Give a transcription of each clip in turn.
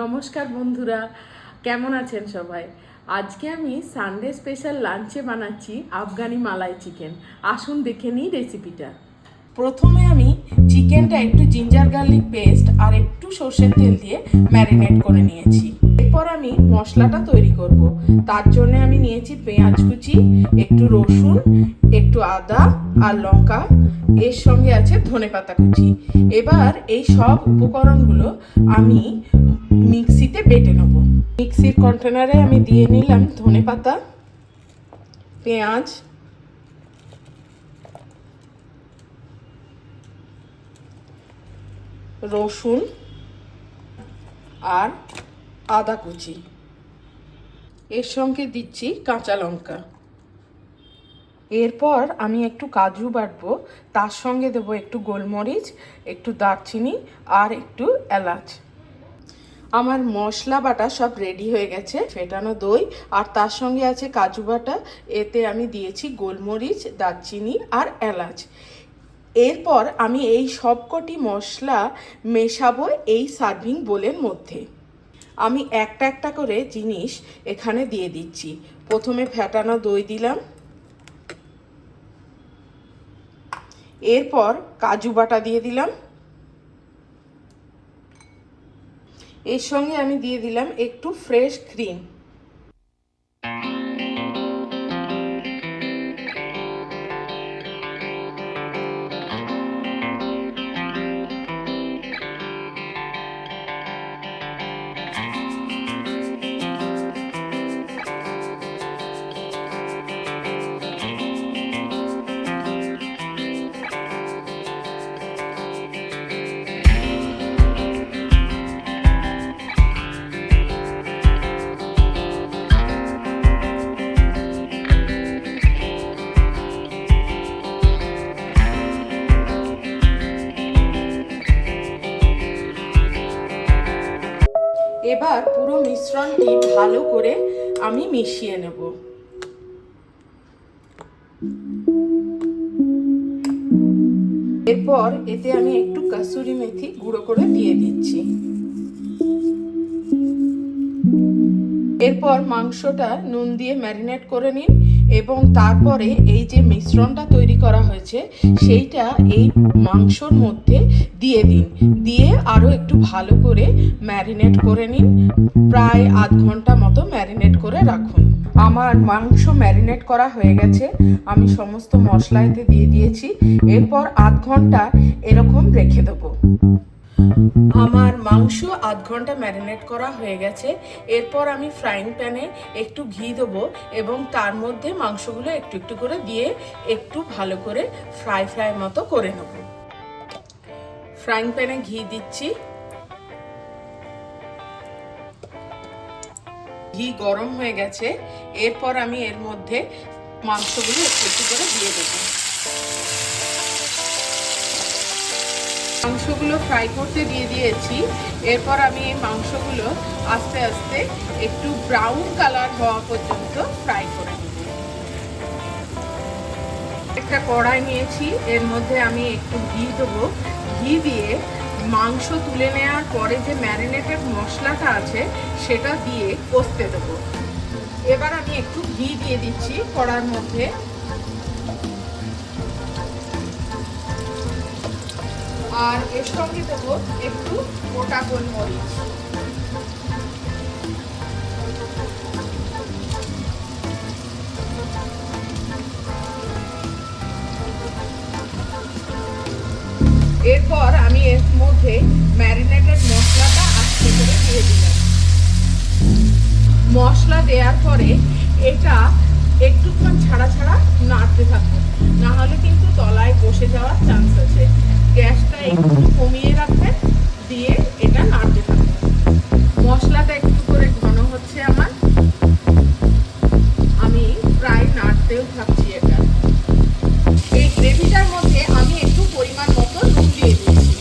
নমস্কার বন্ধুরা, কেমন আছেন সবাই? আজকে আমি সানডে স্পেশাল লাঞ্চে বানাচ্ছি আফগানি মালাই চিকেন। আসুন দেখে নিই রেসিপিটা। প্রথমে আমি চিকেনটা একটু জিঞ্জার গার্লিক পেস্ট আর একটু সর্ষের তেল দিয়ে ম্যারিনেট করে নিয়েছি। এরপর আমি মশলাটা তৈরি করব। তার জন্য আমি নিয়েছি পেঁয়াজ কুচি, একটু রসুন, একটু আদা আর লঙ্কা, এর সঙ্গে আছে ধনেপাতা কুচি। এবার এই সব উপকরণগুলো আমি মিক্সিতে বেটে নেব। মিক্সির কন্টেনারে আমি দিয়ে নিলাম ধনেপাতা, পেঁয়াজ, রসুন আর আদা কুচি। এর সঙ্গে দিচ্ছি কাঁচা লঙ্কা। এরপর আমি একটু কাজু বাটবো, তার সঙ্গে দেবো একটু গোলমরিচ, একটু দারচিনি আর একটু এলাচ। আমার মশলা বাটা সব রেডি হয়ে গেছে। ফেটানো দই আর তার সঙ্গে আছে কাজু বাটা, এতে আমি দিয়েছি গোলমরিচ, দারচিনি আর এলাচ। এরপর আমি এই সবকটি মশলা মেশাবো এই সার্ভিং বোলের মধ্যে। আমি একটা একটা করে জিনিস এখানে দিয়ে দিচ্ছি। প্রথমে ফেটানো দই দিলাম, এরপর কাজু বাটা দিয়ে দিলাম, এর সঙ্গে আমি দিয়ে দিলাম একটু ফ্রেশ ক্রিম। এবার পুরো মিশ্রণটি ভালো করে আমি মিশিয়ে নেব। এরপর এতে আমি একটু কাসুরি মেথি গুঁড়ো করে দিয়ে দিচ্ছি। এরপর মাংসটা নুন দিয়ে ম্যারিনেট করে নিন এবং তারপরে এই যে মিশ্রণটা তৈরি করা হয়েছে সেইটা এই মাংসর মধ্যে দিয়ে দিন। দিয়ে আরও একটু ভালো করে ম্যারিনেট করে নিন। প্রায় আধ ঘন্টা মতো ম্যারিনেট করে রাখুন। আমার মাংস ম্যারিনেট করা হয়ে গেছে। আমি সমস্ত মশলা এতে দিয়ে দিয়েছি। এরপর আধ ঘন্টা এরকম রেখে দেবো। আমার মাংস আধ ঘন্টা ম্যারিনেট করা হয়ে গেছে। এরপর আমি ফ্রাইং প্যানে একটু ঘি দেবো এবং তার মধ্যে মাংসগুলো একটু একটু করে দিয়ে একটু ভালো করে ফ্রাই মতো করে নেব। ফ্রাইং প্যানে ঘি দিচ্ছি। ঘি গরম হয়ে গেছে। এরপর আমি এর মধ্যে মাংসগুলো একটু একটু করে দিয়ে দেবো। মাংসগুলো ফ্রাই করতে দিয়ে দিয়েছি। এরপর আমি এই মাংসগুলো আস্তে আস্তে একটু ব্রাউন কালার হওয়া পর্যন্ত ফ্রাই করে নেব। একটা কড়াই নিয়েছি, এর মধ্যে আমি একটু ঘি দেবো। ঘি দিয়ে মাংস তুলে নেওয়ার পরে যে ম্যারিনেটেড মশলাটা আছে সেটা দিয়ে কষতে দেবো। এবার আমি একটু ঘি দিয়ে দিচ্ছি কড়ার মধ্যে। আর এর সঙ্গে দেবো একটু গোটা গোলমরিচ। এরপর আমি এর মধ্যে ম্যারিনেটেড মশলাটা আস্তে করে দিয়ে দিলাম। মশলা দেওয়ার পরে এটা একটুক্ষণ ছাড়া ছাড়া নাড়তে থাকবো, না হলে কিন্তু তলায় বসে যাওয়ার চান্স আছে। গ্যাসটা একটু কমিয়ে রাখবেন, দিয়ে এটা নাড়তে থাকবেন। মশলাটা একটু করে ঘন হচ্ছে আমার, আমি প্রায় নাড়তেও থাকছি। এটা এই গ্রেভিটার মধ্যে আমি একটু পরিমাণ মতো নুন দিয়ে দিচ্ছি।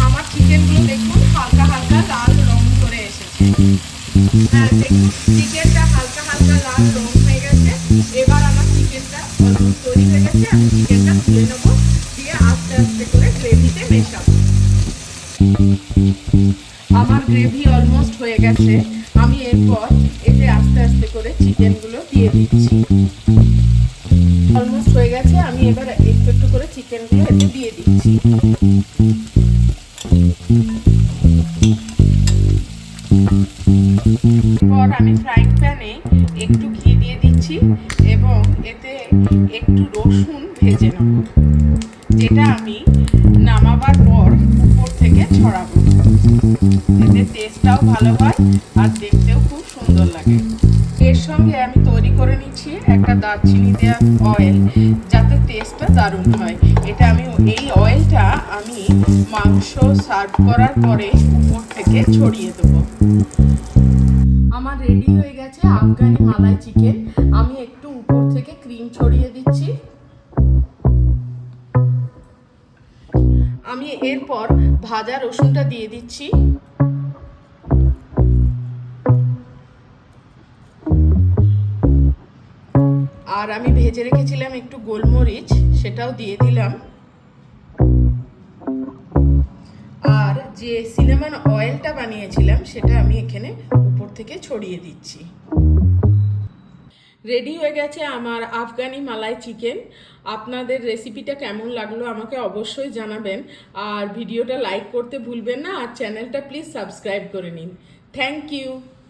আমার চিকেনগুলো দেখুন হালকা হালকা লাল রং করে এসেছে। হ্যাঁ, দেখুন চিকেনটা হালকা হালকা লাল রং হয়ে গেছে। এবার আমার চিকেনটা অলমোস্ট তৈরি হয়ে গেছে। আমি চিকেনটা তুলে নেবো, দিয়ে আস্তে আস্তে করে গ্রেভিতে মেশাবো। আমার গ্রেভি অলমোস্ট হয়ে গেছে। আমি এরপর এতে আস্তে আস্তে করে চিকেনগুলো দিয়ে দিচ্ছি। অলমোস্ট হয়ে গেছে, আমি এবার একটু একটু করে চিকেনগুলো এতে দিয়ে দিচ্ছি। এরপর আমি ফ্রাইং প্যানে একটু ঘি দিয়ে দিচ্ছি এবং এতে একটু রসুন ভেজে নেব, যেটা আমি নামাবার পর উপর থেকে ছড়াবো। এতে টেস্টটাও ভালো হয় আর দেখতেও খুব সুন্দর লাগে। এর সঙ্গে আমি তৈরি করে নিচ্ছি একটা দারচিনি দেওয়া অয়েল, যাতে টেস্টটা দারুণ হয়। এটা আমি এই অয়েলটা আমি মাংস সার্ভ করার পরে উপর থেকে ছড়িয়ে দেবো। আমার রেডি হয়ে গেছে আফগানি মালাই চিকেন। আমি একটু উপর থেকে ক্রিম ছড়িয়ে দিচ্ছি। আমি এরপর ভাজা রসুনটা দিয়ে দিচ্ছি। আর আমি ভেজে রেখেছিলাম একটু গোলমরিচ, সেটাও দিয়ে দিলাম। আর যে সিনামন অয়েলটা বানিয়েছিলাম সেটা আমি এখানে উপর থেকে ছড়িয়ে দিচ্ছি। রেডি হয়ে গেছে আমার আফগানি মালাই চিকেন। আপনাদের রেসিপিটা কেমন লাগলো আমাকে অবশ্যই জানাবেন। আর ভিডিওটা লাইক করতে ভুলবেন না, আর চ্যানেলটা প্লিজ সাবস্ক্রাইব করে নিন। Thank you.